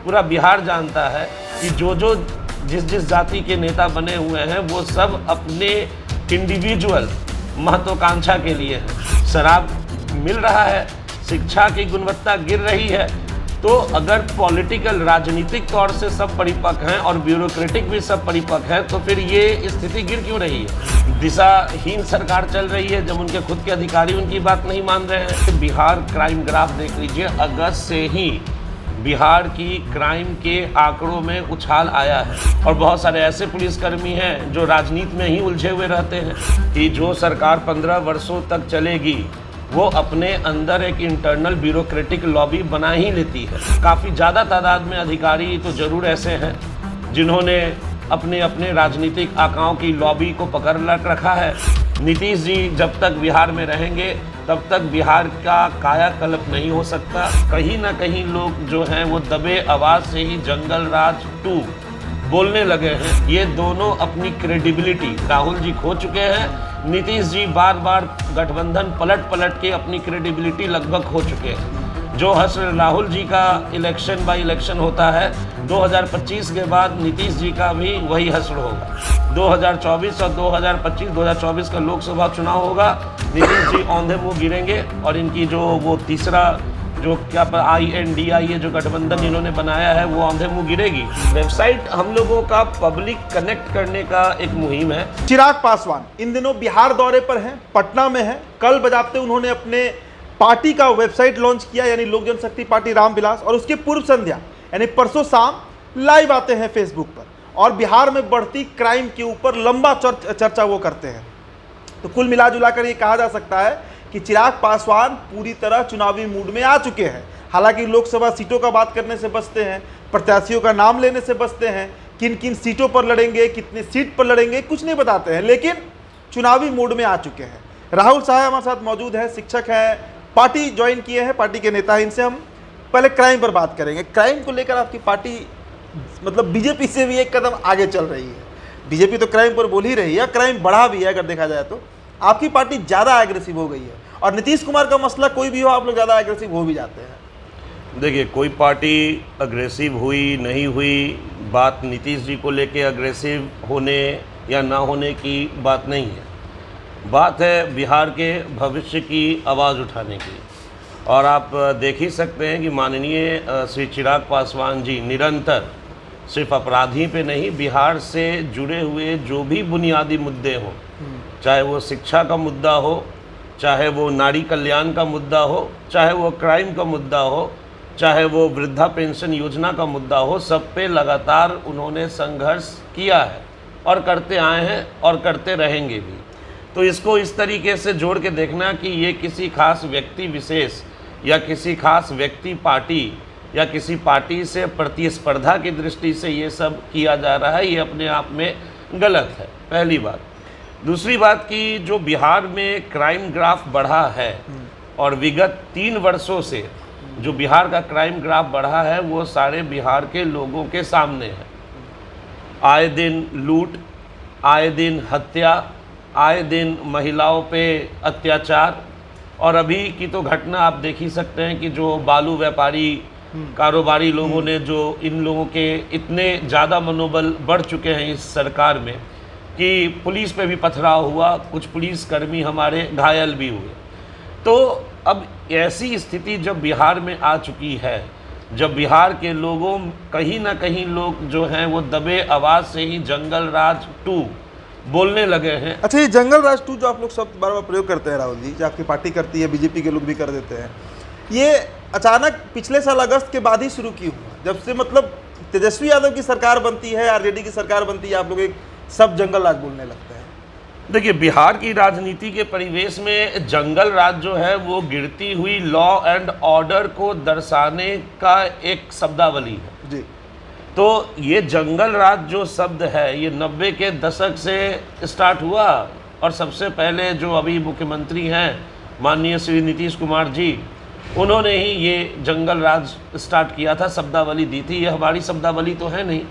पूरा बिहार जानता है कि जो जिस जाति के नेता बने हुए हैं वो सब अपने इंडिविजुअल महत्वाकांक्षा के लिए है। शराब मिल रहा है, शिक्षा की गुणवत्ता गिर रही है, तो अगर पॉलिटिकल राजनीतिक तौर से सब परिपक्व हैं और ब्यूरोक्रेटिक भी सब परिपक्व है, तो फिर ये स्थिति गिर क्यों रही है? दिशाहीन सरकार चल रही है जब उनके खुद के अधिकारी उनकी बात नहीं मान रहे हैं। बिहार क्राइम ग्राफ देख लीजिए, अगस्त से ही बिहार की क्राइम के आंकड़ों में उछाल आया है और बहुत सारे ऐसे पुलिसकर्मी हैं जो राजनीति में ही उलझे हुए रहते हैं कि जो सरकार 15 वर्षों तक चलेगी वो अपने अंदर एक इंटरनल ब्यूरोक्रेटिक लॉबी बना ही लेती है। काफ़ी ज़्यादा तादाद में अधिकारी तो ज़रूर ऐसे हैं जिन्होंने अपने अपने राजनीतिक आकाओं की लॉबी को पकड़ रखा है। नीतीश जी जब तक बिहार में रहेंगे तब तक बिहार का कायाकल्प नहीं हो सकता। कहीं ना कहीं लोग जो हैं वो दबे आवाज़ से ही जंगल राज 2 बोलने लगे हैं। ये दोनों अपनी क्रेडिबिलिटी राहुल जी खो चुके हैं, नीतीश जी बार बार गठबंधन पलट के अपनी क्रेडिबिलिटी लगभग खो चुके हैं। जो हश्र राहुल जी का इलेक्शन बाय इलेक्शन होता है, 2025 के बाद नीतीश जी का भी वही हश्र होगा। 2024 और 2024 का लोकसभा चुनाव होगा, नीतीश जी औंधे मुँह गिरेंगे और इनकी जो वो तीसरा जो क्या INDI ये जो गठबंधन इन्होंने बनाया है वो औंधे मुँह गिरेगी। वेबसाइट हम लोगों का पब्लिक कनेक्ट करने का एक मुहिम है। चिराग पासवान इन दिनों बिहार दौरे पर हैं, पटना में हैं। कल बजाते उन्होंने अपने पार्टी का वेबसाइट लॉन्च किया, यानी लोक जनशक्ति पार्टी रामविलास, और उसके पूर्व संध्या यानी परसों शाम लाइव आते हैं फेसबुक पर और बिहार में बढ़ती क्राइम के ऊपर लंबा चर्चा वो करते हैं। तो कुल मिला जुला कर ये कहा जा सकता है कि चिराग पासवान पूरी तरह चुनावी मूड में आ चुके हैं। हालांकि लोकसभा सीटों का बात करने से बचते हैं, प्रत्याशियों का नाम लेने से बचते हैं, किन किन सीटों पर लड़ेंगे, कितने सीट पर लड़ेंगे, कुछ नहीं बताते हैं, लेकिन चुनावी मूड में आ चुके हैं। राहुल साहब हमारे साथ मौजूद है, शिक्षक हैं, पार्टी ज्वाइन किए हैं, पार्टी के नेता हैं। इनसे हम पहले क्राइम पर बात करेंगे। क्राइम को लेकर आपकी पार्टी मतलब बीजेपी से भी एक कदम आगे चल रही है। बीजेपी तो क्राइम पर बोल ही रही है, क्राइम बढ़ा भी है अगर देखा जाए तो। आपकी पार्टी ज़्यादा एग्रेसिव हो गई है और नीतीश कुमार का मसला कोई भी हो, आप लोग ज़्यादा एग्रेसिव हो भी जाते हैं। देखिए, कोई पार्टी अग्रेसिव हुई नहीं हुई, बात नीतीश जी को लेके अग्रेसिव होने या ना होने की बात नहीं है। बात है बिहार के भविष्य की आवाज़ उठाने की। और आप देख ही सकते हैं कि माननीय श्री चिराग पासवान जी निरंतर सिर्फ अपराधी पे नहीं, बिहार से जुड़े हुए जो भी बुनियादी मुद्दे हों, चाहे वो शिक्षा का मुद्दा हो, चाहे वो नारी कल्याण का मुद्दा हो, चाहे वो क्राइम का मुद्दा हो, चाहे वो वृद्धा पेंशन योजना का मुद्दा हो, सब पे लगातार उन्होंने संघर्ष किया है और करते आए हैं और करते रहेंगे भी। तो इसको इस तरीके से जोड़ के देखना कि ये किसी खास व्यक्ति विशेष या किसी खास व्यक्ति पार्टी या किसी पार्टी से प्रतिस्पर्धा की दृष्टि से ये सब किया जा रहा है, ये अपने आप में गलत है, पहली बात। दूसरी बात कि जो बिहार में क्राइम ग्राफ बढ़ा है और विगत 3 वर्षों से जो बिहार का क्राइम ग्राफ बढ़ा है वो सारे बिहार के लोगों के सामने है। आए दिन लूट, आए दिन हत्या, आए दिन महिलाओं पे अत्याचार, और अभी की तो घटना आप देख ही सकते हैं कि जो बालू व्यापारी कारोबारी लोगों ने, जो इन लोगों के इतने ज़्यादा मनोबल बढ़ चुके हैं इस सरकार में कि पुलिस पे भी पथराव हुआ, कुछ पुलिसकर्मी हमारे घायल भी हुए। तो अब ऐसी स्थिति जब बिहार में आ चुकी है, जब बिहार के लोगों कहीं ना कहीं लोग जो हैं वो दबे आवाज़ से ही जंगल राज 2 बोलने लगे हैं। अच्छा, ये जंगल राज 2 जो आप लोग शब्द बार बार प्रयोग करते हैं राहुल जी, जो आपकी पार्टी करती है, बीजेपी के लोग भी कर देते हैं, ये अचानक पिछले साल अगस्त के बाद ही शुरू क्यों हुआ? जब से मतलब तेजस्वी यादव की सरकार बनती है, RJD की सरकार बनती है, आप लोग एक सब जंगल राज बोलने लगते हैं। देखिए, बिहार की राजनीति के परिवेश में जंगल राज जो है वो गिरती हुई लॉ एंड ऑर्डर को दर्शाने का एक शब्दावली है जी। तो ये जंगल राज जो शब्द है ये 90 के दशक से स्टार्ट हुआ और सबसे पहले जो अभी मुख्यमंत्री हैं माननीय श्री नीतीश कुमार जी, उन्होंने ही ये जंगल राज स्टार्ट किया था, शब्दावली दी थी। ये हमारी शब्दावली तो है नहीं।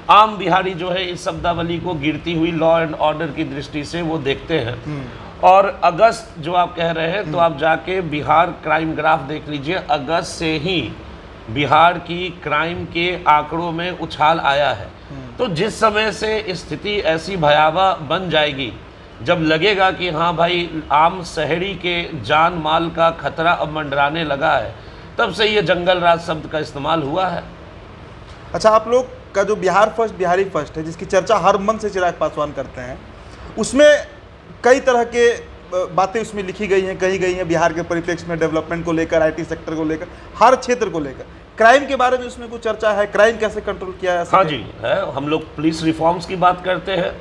आम बिहारी जो है इस शब्दावली को गिरती हुई लॉ एंड ऑर्डर की दृष्टि से वो देखते हैं। और अगस्त जो आप कह रहे हैं, तो आप जाके बिहार क्राइम ग्राफ देख लीजिए। अगस्त से ही बिहार की क्राइम के आंकड़ों में उछाल आया है। तो जिस समय से स्थिति ऐसी भयावह बन जाएगी, जब लगेगा कि हाँ भाई आम शहरी के जान माल का खतरा अब मंडराने लगा है, तब से ये जंगल राज शब्द का इस्तेमाल हुआ है। अच्छा, आप लोग का जो बिहार फर्स्ट बिहारी फर्स्ट है, जिसकी चर्चा हर मंच से चिराग पासवान करते हैं, उसमें कई तरह के बातें उसमें लिखी गई हैं, कही गई हैं बिहार के परिप्रेक्ष्य में, डेवलपमेंट को लेकर, आईटी सेक्टर को लेकर, हर क्षेत्र को लेकर। क्राइम के बारे में उसमें कुछ चर्चा है, क्राइम कैसे कंट्रोल किया है? हाँ जी है। हम लोग पुलिस रिफॉर्म्स की बात करते हैं,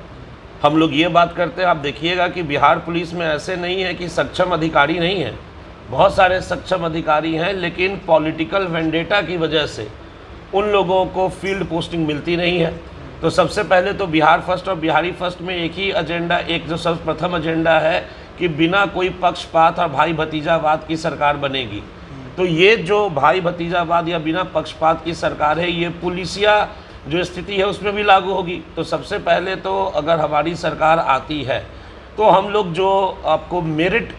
हम लोग ये बात करते हैं। आप देखिएगा कि बिहार पुलिस में ऐसे नहीं है कि सक्षम अधिकारी नहीं है, बहुत सारे सक्षम अधिकारी हैं, लेकिन पॉलिटिकल वेंडेटा की वजह से उन लोगों को फील्ड पोस्टिंग मिलती नहीं है। तो सबसे पहले तो बिहार फर्स्ट और बिहारी फर्स्ट में एक ही एजेंडा, एक जो सर्वप्रथम एजेंडा है कि बिना कोई पक्षपात और भाई भतीजावाद की सरकार बनेगी। तो ये जो भाई भतीजावाद या बिना पक्षपात की सरकार है, ये पुलिसिया जो स्थिति है उसमें भी लागू होगी। तो सबसे पहले तो अगर हमारी सरकार आती है तो हम लोग जो आपको मेरिट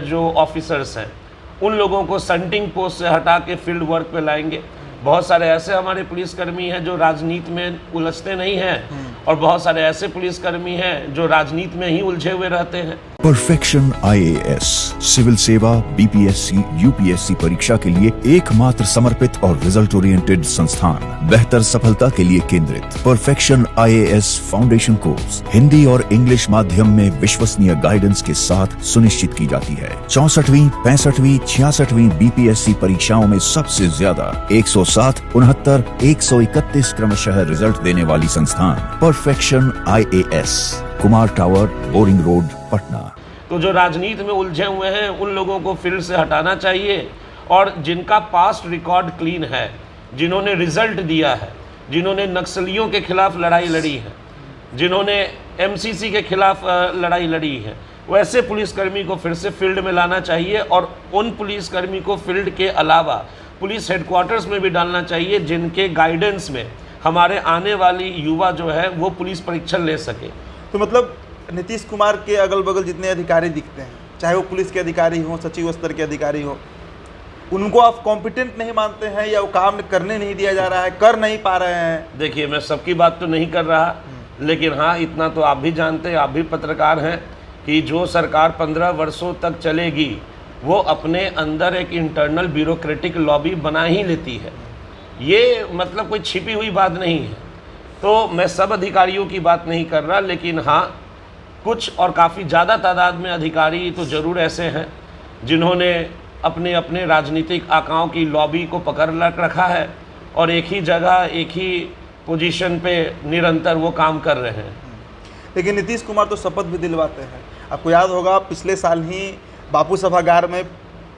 जो ऑफिसर्स हैं उन लोगों को संटिंग पोस्ट से हटा के फील्ड वर्क पे लाएंगे। बहुत सारे ऐसे हमारे पुलिसकर्मी हैं जो राजनीति में उलझते नहीं हैं, और बहुत सारे ऐसे पुलिसकर्मी हैं जो राजनीति में ही उलझे हुए रहते हैं। परफेक्शन IAS सिविल सेवा BPSC UPSC परीक्षा के लिए एकमात्र समर्पित और रिजल्ट ओरिएंटेड संस्थान, बेहतर सफलता के लिए केंद्रित। Perfection IAS foundation course Hindi और इंग्लिश माध्यम में विश्वसनीय गाइडेंस के साथ सुनिश्चित की जाती है। 64वीं, 65वीं, 66वीं BPSC परीक्षाओं में सबसे ज्यादा 107, 69, 131 क्रमशः रिजल्ट देने वाली संस्थान perfection IAS, Kumar tower, boring road, Patna. तो जो राजनीति में उलझे हुए हैं उन लोगों को फील्ड से हटाना चाहिए, और जिनका पास्ट रिकॉर्ड क्लीन है, जिन्होंने रिजल्ट दिया है, जिन्होंने नक्सलियों के खिलाफ लड़ाई लड़ी है, जिन्होंने MCC के खिलाफ लड़ाई लड़ी है, वैसे पुलिसकर्मी को फिर से फील्ड में लाना चाहिए। और उन पुलिसकर्मी को फील्ड के अलावा पुलिस हेडक्वार्टर्स में भी डालना चाहिए, जिनके गाइडेंस में हमारे आने वाली युवा जो है वो पुलिस परीक्षण ले सके। तो मतलब नीतीश कुमार के अगल बगल जितने अधिकारी दिखते हैं, चाहे वो पुलिस के अधिकारी हों, सचिव स्तर के अधिकारी हों, उनको आप कॉम्पिटेंट नहीं मानते हैं, या वो काम करने नहीं दिया जा रहा है, कर नहीं पा रहे हैं? देखिए, मैं सबकी बात तो नहीं कर रहा, लेकिन हाँ इतना तो आप भी जानते हैं, आप भी पत्रकार हैं, कि जो सरकार 15 वर्षों तक चलेगी वो अपने अंदर एक इंटरनल ब्यूरोक्रेटिक लॉबी बना ही लेती है। ये मतलब कोई छिपी हुई बात नहीं है। तो मैं सब अधिकारियों की बात नहीं कर रहा, लेकिन हाँ कुछ और काफ़ी ज़्यादा तादाद में अधिकारी तो ज़रूर ऐसे हैं जिन्होंने अपने अपने राजनीतिक आकाओं की लॉबी को पकड़ रखा है, और एक ही जगह एक ही पोजीशन पे निरंतर वो काम कर रहे हैं। लेकिन नीतीश कुमार तो शपथ भी दिलवाते हैं। आपको याद होगा पिछले साल ही बापू सभागार में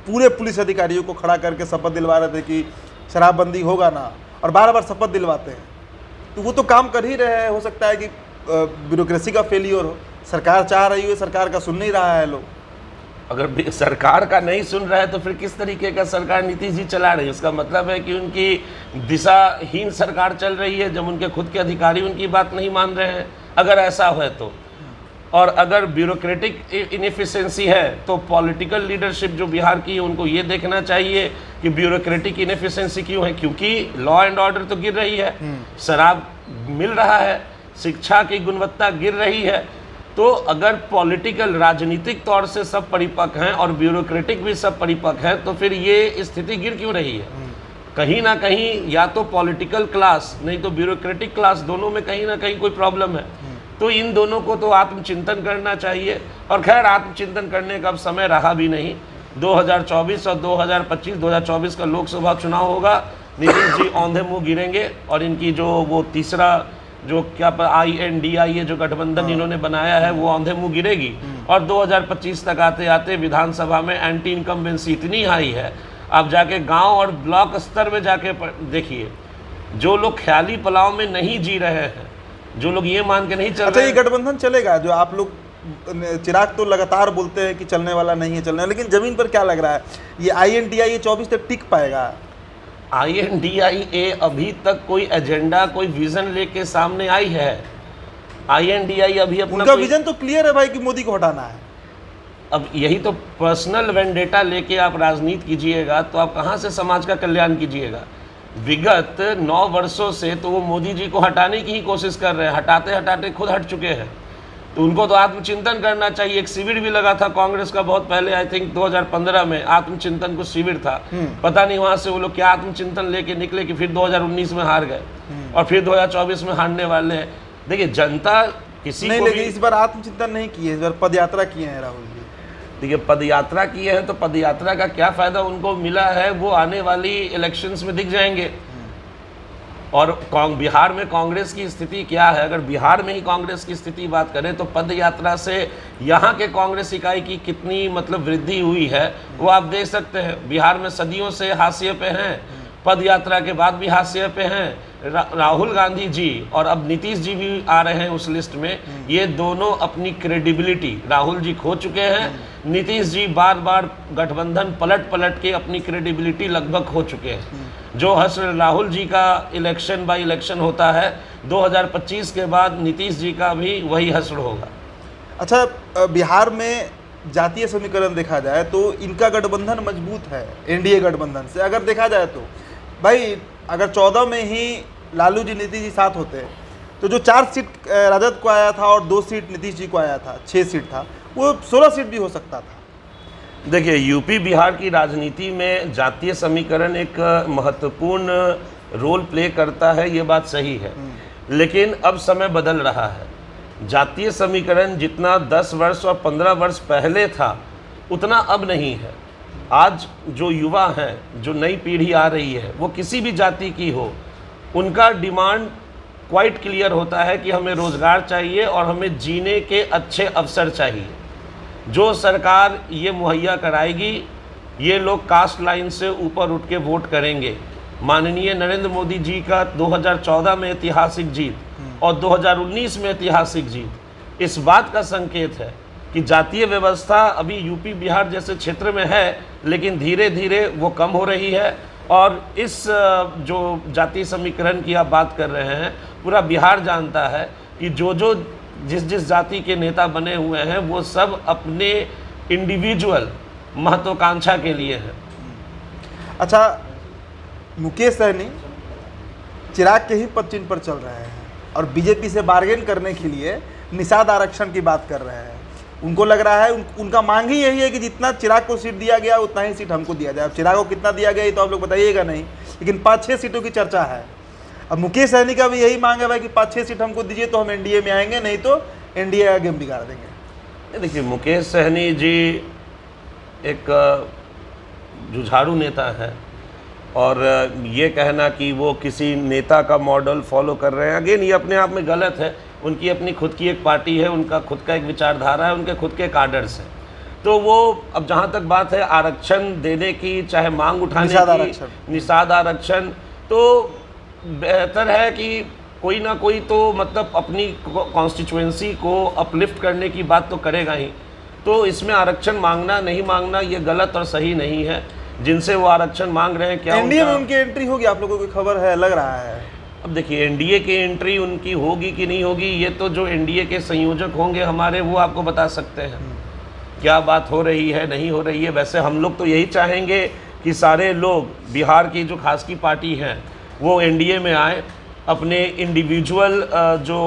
पूरे पुलिस अधिकारियों को खड़ा करके शपथ दिलवा रहे थे कि शराबबंदी होगा ना, और बार बार शपथ दिलवाते हैं। तो वो तो काम कर ही रहे हैं। हो सकता है कि ब्यूरोक्रेसी का फेलियर हो, सरकार चाह रही है, सरकार का सुन नहीं रहा है लोग। अगर सरकार का नहीं सुन रहा है तो फिर किस तरीके का सरकार नीतीश जी चला रही है? इसका मतलब है कि उनकी दिशाहीन सरकार चल रही है, जब उनके खुद के अधिकारी उनकी बात नहीं मान रहे हैं। अगर ऐसा है तो, और अगर ब्यूरोक्रेटिक इनएफिशिएंसी है तो पॉलिटिकल लीडरशिप जो बिहार की है उनको ये देखना चाहिए कि ब्यूरोक्रेटिक इनएफिशिएंसी क्यों है। क्योंकि लॉ एंड ऑर्डर तो गिर रही है, शराब मिल रहा है, शिक्षा की गुणवत्ता गिर रही है। तो अगर पॉलिटिकल राजनीतिक तौर से सब परिपक्व हैं और ब्यूरोक्रेटिक भी सब परिपक्व हैं, तो फिर ये स्थिति गिर क्यों रही है? कहीं ना कहीं या तो पॉलिटिकल क्लास नहीं तो ब्यूरोक्रेटिक क्लास, दोनों में कहीं ना कहीं कोई प्रॉब्लम है। तो इन दोनों को तो आत्मचिंतन करना चाहिए। और खैर, आत्मचिंतन करने का अब समय रहा भी नहीं। 2024 और 2025, 2024 का लोकसभा चुनाव होगा, नीतीश जी औंधे मुंह गिरेंगे, और इनकी जो वो तीसरा जो क्या INDI जो गठबंधन इन्होंने बनाया है वो औंधे मुंह गिरेगी। और 2025 तक आते आते विधानसभा में एंटी इनकम्बेंसी इतनी हाई है, आप जाके गांव और ब्लॉक स्तर में जाके देखिए, जो लोग ख्याली पलाव में नहीं जी रहे हैं, जो लोग ये मान के नहीं चल रहे। ये गठबंधन चलेगा जो आप लोग, चिराग तो लगातार बोलते हैं कि चलने वाला नहीं है, चलने, लेकिन जमीन पर क्या लग रहा है? ये INDI ये 24 तक टिक पाएगा? INDI अभी तक कोई एजेंडा, कोई विजन लेके सामने आई है? INDI अभी अपना उनका विजन तो क्लियर है भाई कि मोदी को हटाना है। अब यही तो पर्सनल वेंडेटा लेके आप राजनीति कीजिएगा तो आप कहाँ से समाज का कल्याण कीजिएगा। विगत 9 वर्षों से तो वो मोदी जी को हटाने की ही कोशिश कर रहे हैं, हटाते हटाते खुद हट चुके हैं। तो उनको तो आत्मचिंतन करना चाहिए। एक शिविर भी लगा था कांग्रेस का बहुत पहले, आई थिंक 2015 में आत्मचिंतन को शिविर था। पता नहीं वहाँ से वो लोग क्या आत्मचिंतन लेके निकले कि फिर 2019 में हार गए और फिर 2024 में हारने वाले हैं। देखिए जनता किसी नहीं, को लेकिन भी इस बार आत्मचिंतन नहीं किए, इस बार पदयात्रा किए हैं राहुल जी। देखिए पदयात्रा किए हैं तो पदयात्रा का क्या फ़ायदा उनको मिला है वो आने वाली इलेक्शंस में दिख जाएंगे। और बिहार में कांग्रेस की स्थिति क्या है, अगर बिहार में ही कांग्रेस की स्थिति बात करें तो पदयात्रा से यहाँ के कांग्रेस इकाई की कितनी मतलब वृद्धि हुई है वो आप देख सकते हैं। बिहार में सदियों से हाशिए पे हैं, पदयात्रा के बाद भी हाशिए पे हैं। राहुल गांधी जी और अब नीतीश जी भी आ रहे हैं उस लिस्ट में। ये दोनों अपनी क्रेडिबिलिटी, राहुल जी खो चुके हैं, नीतीश जी बार बार गठबंधन पलट पलट के अपनी क्रेडिबिलिटी लगभग खो चुके हैं। जो हश्र राहुल जी का इलेक्शन बाय इलेक्शन होता है, 2025 के बाद नीतीश जी का भी वही हश्र होगा। अच्छा, बिहार में जातीय समीकरण देखा जाए तो इनका गठबंधन मजबूत है एनडीए गठबंधन से। अगर देखा जाए तो भाई अगर 14 में ही लालू जी नीतीश जी साथ होते तो जो 4 सीट राजद को आया था और 2 सीट नीतीश जी को आया था, 6 सीट था, वो 16 सीट भी हो सकता था। देखिए यूपी बिहार की राजनीति में जातीय समीकरण एक महत्वपूर्ण रोल प्ले करता है, ये बात सही है। लेकिन अब समय बदल रहा है। जातीय समीकरण जितना 10 वर्ष और 15 वर्ष पहले था उतना अब नहीं है। आज जो युवा हैं, जो नई पीढ़ी आ रही है, वो किसी भी जाति की हो, उनका डिमांड क्वाइट क्लियर होता है कि हमें रोज़गार चाहिए और हमें जीने के अच्छे अवसर चाहिए। जो सरकार ये मुहैया कराएगी, ये लोग कास्ट लाइन से ऊपर उठ के वोट करेंगे। माननीय नरेंद्र मोदी जी का 2014 में ऐतिहासिक जीत और 2019 में ऐतिहासिक जीत इस बात का संकेत है कि जातीय व्यवस्था अभी यूपी बिहार जैसे क्षेत्र में है, लेकिन धीरे धीरे वो कम हो रही है। और इस जो जातीय समीकरण की आप बात कर रहे हैं, पूरा बिहार जानता है कि जो जिस जाति के नेता बने हुए हैं वो सब अपने इंडिविजुअल महत्वाकांक्षा के लिए हैं। अच्छा, मुकेश सहनी चिराग के ही पद चिन्ह पर चल रहे हैं और बीजेपी से बार्गेन करने के लिए निषाद आरक्षण की बात कर रहे हैं। उनको लग रहा है उनका मांग ही यही है कि जितना चिराग को सीट दिया गया उतना ही सीट हमको दिया जाए। अब चिराग को कितना दिया गया ये तो आप लोग बताइएगा नहीं, लेकिन 5-6 सीटों की चर्चा है। अब मुकेश सहनी का भी यही मांग है भाई कि 5-6 सीट हमको दीजिए तो हम एनडीए में आएंगे, नहीं तो एनडीए का गेम बिगाड़ देंगे। देखिए मुकेश सहनी जी एक जुझारू नेता है और ये कहना कि वो किसी नेता का मॉडल फॉलो कर रहे हैं, अगेन ये अपने आप में गलत है। उनकी अपनी खुद की एक पार्टी है, उनका खुद का एक विचारधारा है, उनके खुद के कार्डर्स हैं। तो वो अब जहाँ तक बात है आरक्षण देने की, चाहे मांग उठाने की, निषाद आरक्षण, तो बेहतर है कि कोई ना कोई तो मतलब अपनी कॉन्स्टिट्यूएंसी को अपलिफ्ट करने की बात तो करेगा ही। तो इसमें आरक्षण मांगना नहीं मांगना ये गलत और सही नहीं है। जिनसे वो आरक्षण मांग रहे हैं, क्या एनडीए में उनकी एंट्री होगी, आप लोगों को खबर है, लग रहा है? अब देखिए एनडीए की एंट्री उनकी होगी कि नहीं होगी, ये तो जो एनडीए के संयोजक होंगे हमारे, वो आपको बता सकते हैं क्या बात हो रही है, नहीं हो रही है। वैसे हम लोग तो यही चाहेंगे कि सारे लोग बिहार की जो खास की पार्टी हैं वो एनडीए में आए, अपने इंडिविजुअल जो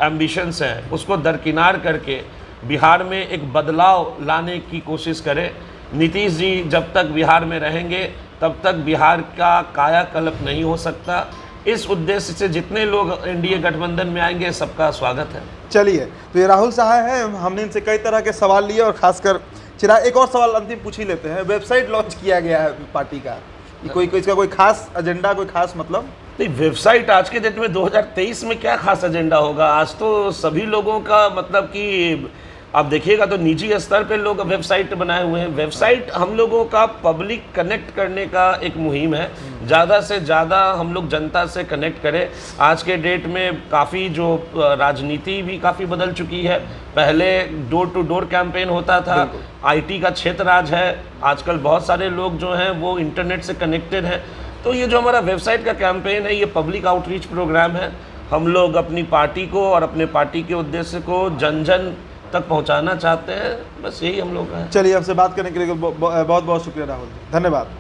एम्बिशंस हैं उसको दरकिनार करके बिहार में एक बदलाव लाने की कोशिश करें। नीतीश जी जब तक बिहार में रहेंगे तब तक बिहार का कायाकल्प नहीं हो सकता। इस उद्देश्य से जितने लोग एनडीए गठबंधन में आएंगे सबका स्वागत है। चलिए, तो ये राहुल साहब हैं, हमने इनसे कई तरह के सवाल लिए और खासकर चिराग एक और सवाल अंतिम पूछ ही लेते हैं। वेबसाइट लॉन्च किया गया है पार्टी का, कोई इसका कोई खास एजेंडा, कोई खास मतलब? नहीं, वेबसाइट आज के डेट में 2023 में क्या खास एजेंडा होगा। आज तो सभी लोगों का मतलब कि आप देखिएगा तो निजी स्तर पे लोग वेबसाइट बनाए हुए हैं। वेबसाइट हम लोगों का पब्लिक कनेक्ट करने का एक मुहिम है, ज़्यादा से ज़्यादा हम लोग जनता से कनेक्ट करें। आज के डेट में काफ़ी जो राजनीति भी काफ़ी बदल चुकी है। पहले डोर टू डोर कैंपेन होता था, आईटी का क्षेत्र राज है, आजकल बहुत सारे लोग जो हैं वो इंटरनेट से कनेक्टेड हैं। तो ये जो हमारा वेबसाइट का कैंपेन है ये पब्लिक आउटरीच प्रोग्राम है। हम लोग अपनी पार्टी को और अपने पार्टी के उद्देश्य को जन जन तक पहुंचाना चाहते हैं। बस यही हम लोग का है। चलिए, आपसे बात करने के लिए बहुत बहुत शुक्रिया राहुल जी, धन्यवाद।